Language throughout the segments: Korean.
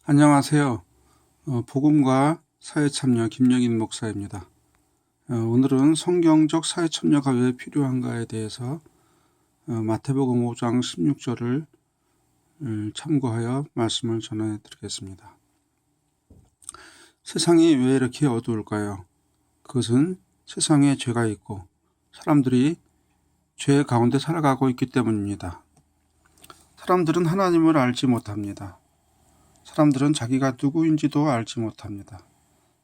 안녕하세요. 복음과 사회참여 김영인 목사입니다. 오늘은 성경적 사회참여가 왜 필요한가에 대해서 마태복음 5장 16절을 참고하여 말씀을 전해드리겠습니다. 세상이 왜 이렇게 어두울까요? 그것은 세상에 죄가 있고 사람들이 죄 가운데 살아가고 있기 때문입니다. 사람들은 하나님을 알지 못합니다. 사람들은 자기가 누구인지도 알지 못합니다.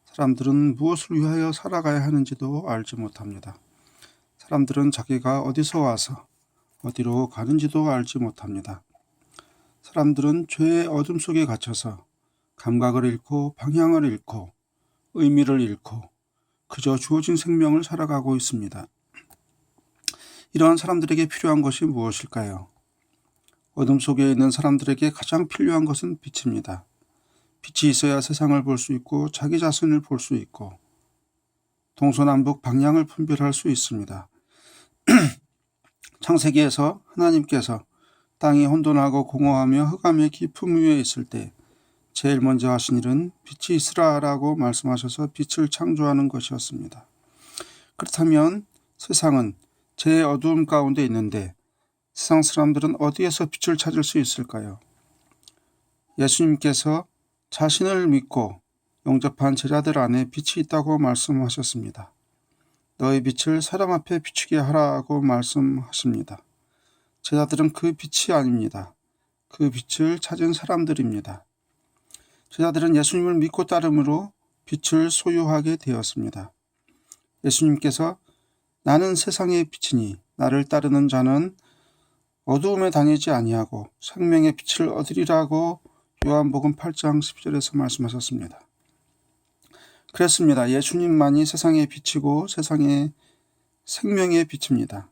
사람들은 무엇을 위하여 살아가야 하는지도 알지 못합니다. 사람들은 자기가 어디서 와서 어디로 가는지도 알지 못합니다. 사람들은 죄의 어둠 속에 갇혀서 감각을 잃고 방향을 잃고 의미를 잃고 그저 주어진 생명을 살아가고 있습니다. 이러한 사람들에게 필요한 것이 무엇일까요? 어둠 속에 있는 사람들에게 가장 필요한 것은 빛입니다. 빛이 있어야 세상을 볼 수 있고 자기 자신을 볼 수 있고 동서남북 방향을 분별할 수 있습니다. 창세기에서 하나님께서 땅이 혼돈하고 공허하며 흑암의 깊음 위에 있을 때 제일 먼저 하신 일은 빛이 있으라라고 말씀하셔서 빛을 창조하는 것이었습니다. 그렇다면 세상은 죄의 어두움 가운데 있는데 세상 사람들은 어디에서 빛을 찾을 수 있을까요? 예수님께서 자신을 믿고 영접한 제자들 안에 빛이 있다고 말씀하셨습니다. 너의 빛을 사람 앞에 비추게 하라고 말씀하십니다. 제자들은 그 빛이 아닙니다. 그 빛을 찾은 사람들입니다. 제자들은 예수님을 믿고 따름으로 빛을 소유하게 되었습니다. 예수님께서 나는 세상의 빛이니 나를 따르는 자는 어두움에 다니지 아니하고 생명의 빛을 얻으리라고 요한복음 8장 10절에서 말씀하셨습니다. 그렇습니다. 예수님만이 세상의 빛이고 세상의 생명의 빛입니다.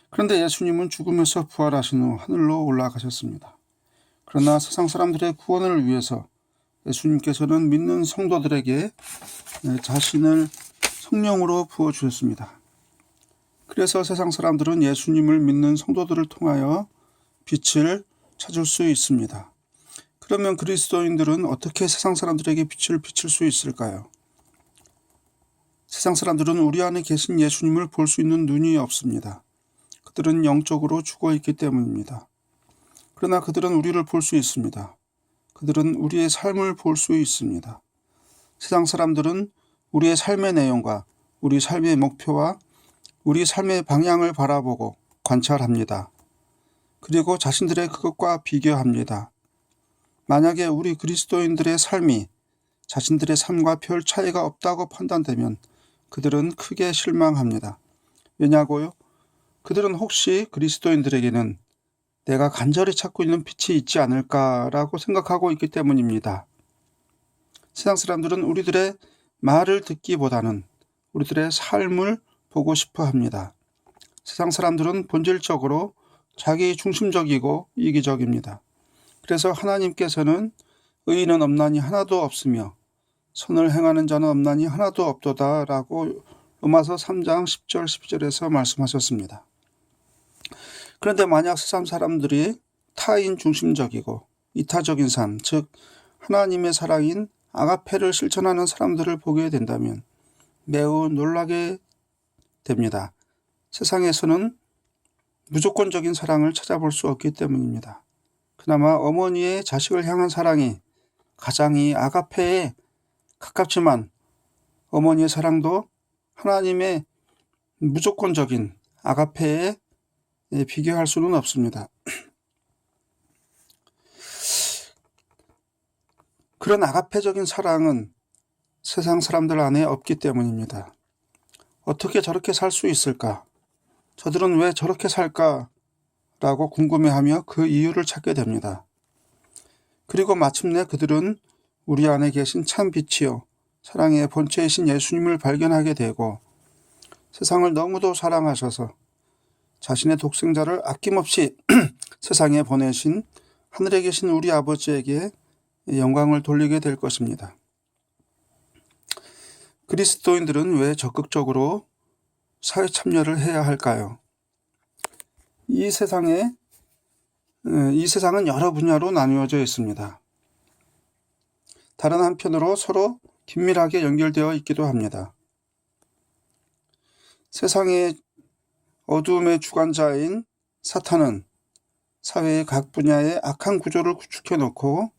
그런데 예수님은 죽음에서 부활하신 후 하늘로 올라가셨습니다. 그러나 세상 사람들의 구원을 위해서 예수님께서는 믿는 성도들에게 자신을 성령으로 부어주셨습니다. 그래서 세상 사람들은 예수님을 믿는 성도들을 통하여 빛을 찾을 수 있습니다. 그러면 그리스도인들은 어떻게 세상 사람들에게 빛을 비칠 수 있을까요? 세상 사람들은 우리 안에 계신 예수님을 볼 수 있는 눈이 없습니다. 그들은 영적으로 죽어 있기 때문입니다. 그러나 그들은 우리를 볼 수 있습니다. 그들은 우리의 삶을 볼 수 있습니다. 세상 사람들은 우리의 삶의 내용과 우리 삶의 목표와 우리 삶의 방향을 바라보고 관찰합니다. 그리고 자신들의 그것과 비교합니다. 만약에 우리 그리스도인들의 삶이 자신들의 삶과 별 차이가 없다고 판단되면 그들은 크게 실망합니다. 왜냐고요? 그들은 혹시 그리스도인들에게는 내가 간절히 찾고 있는 빛이 있지 않을까라고 생각하고 있기 때문입니다. 세상 사람들은 우리들의 말을 듣기보다는 우리들의 삶을 보고 싶어 합니다. 세상 사람들은 본질적으로 자기 중심적이고 이기적입니다. 그래서 하나님께서는 의인은 없나니 하나도 없으며 선을 행하는 자는 없나니 하나도 없도다 라고 로마서 3장 10절 12절에서 말씀하셨습니다. 그런데 만약 세상 사람들이 타인 중심적이고 이타적인 삶, 즉 하나님의 사랑인 아가페를 실천하는 사람들을 보게 된다면 매우 놀라게 됩니다. 세상에서는 무조건적인 사랑을 찾아볼 수 없기 때문입니다. 그나마 어머니의 자식을 향한 사랑이 가장 이 아가페에 가깝지만 어머니의 사랑도 하나님의 무조건적인 아가페에 비교할 수는 없습니다. 그런 아가페적인 사랑은 세상 사람들 안에 없기 때문입니다. 어떻게 저렇게 살 수 있을까? 저들은 왜 저렇게 살까? 라고 궁금해하며 그 이유를 찾게 됩니다. 그리고 마침내 그들은 우리 안에 계신 참 빛이요 사랑의 본체이신 예수님을 발견하게 되고 세상을 너무도 사랑하셔서 자신의 독생자를 아낌없이 세상에 보내신 하늘에 계신 우리 아버지에게 영광을 돌리게 될 것입니다. 그리스도인들은 왜 적극적으로 사회 참여를 해야 할까요? 이 세상은 여러 분야로 나누어져 있습니다. 다른 한편으로 서로 긴밀하게 연결되어 있기도 합니다. 세상의 어두움의 주관자인 사탄은 사회의 각 분야의 악한 구조를 구축해 놓고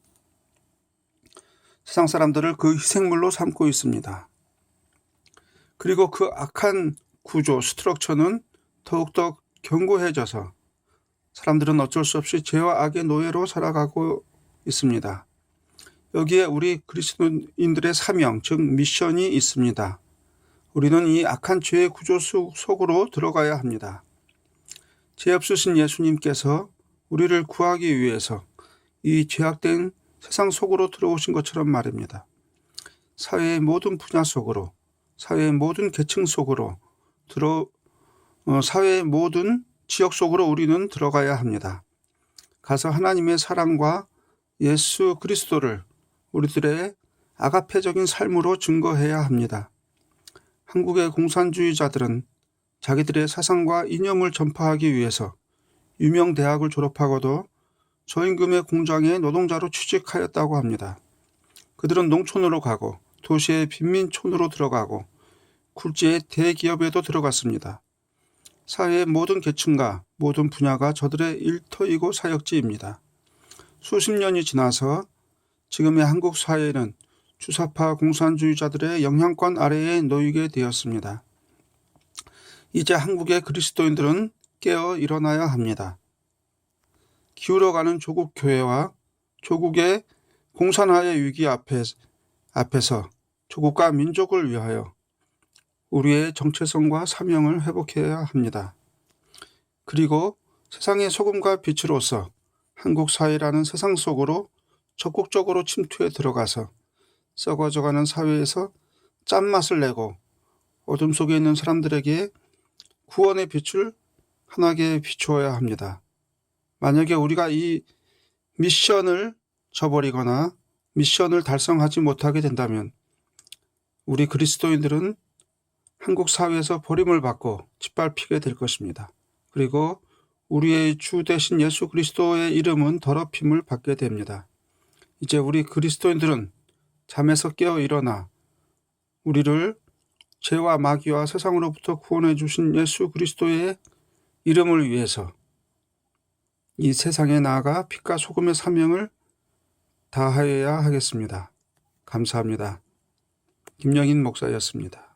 세상 사람들을 그 희생물로 삼고 있습니다. 그리고 그 악한 구조, 스트럭처는 더욱더 견고해져서 사람들은 어쩔 수 없이 죄와 악의 노예로 살아가고 있습니다. 여기에 우리 그리스도인들의 사명, 즉 미션이 있습니다. 우리는 이 악한 죄의 구조 속으로 들어가야 합니다. 죄 없으신 예수님께서 우리를 구하기 위해서 이 죄악된 세상 속으로 들어오신 것처럼 말입니다. 사회의 모든 분야 속으로, 사회의 모든 계층 속으로 사회의 모든 지역 속으로 우리는 들어가야 합니다. 가서 하나님의 사랑과 예수 그리스도를 우리들의 아가페적인 삶으로 증거해야 합니다. 한국의 공산주의자들은 자기들의 사상과 이념을 전파하기 위해서 유명 대학을 졸업하고도 저임금의 공장에 노동자로 취직하였다고 합니다. 그들은 농촌으로 가고 도시의 빈민촌으로 들어가고 굴지의 대기업에도 들어갔습니다. 사회의 모든 계층과 모든 분야가 저들의 일터이고 사역지입니다. 수십 년이 지나서 지금의 한국 사회는 주사파 공산주의자들의 영향권 아래에 놓이게 되었습니다. 이제 한국의 그리스도인들은 깨어 일어나야 합니다. 기울어가는 조국 교회와 조국의 공산화의 위기 앞에서 조국과 민족을 위하여 우리의 정체성과 사명을 회복해야 합니다. 그리고 세상의 소금과 빛으로서 한국 사회라는 세상 속으로 적극적으로 침투해 들어가서 썩어져가는 사회에서 짠맛을 내고 어둠 속에 있는 사람들에게 구원의 빛을 환하게 비추어야 합니다. 만약에 우리가 이 미션을 저버리거나 미션을 달성하지 못하게 된다면 우리 그리스도인들은 한국 사회에서 버림을 받고 짓밟히게 될 것입니다. 그리고 우리의 주 되신 예수 그리스도의 이름은 더럽힘을 받게 됩니다. 이제 우리 그리스도인들은 잠에서 깨어 일어나 우리를 죄와 마귀와 세상으로부터 구원해 주신 예수 그리스도의 이름을 위해서 이 세상에 나아가 빛과 소금의 사명을 다하여야 하겠습니다. 감사합니다. 김영인 목사였습니다.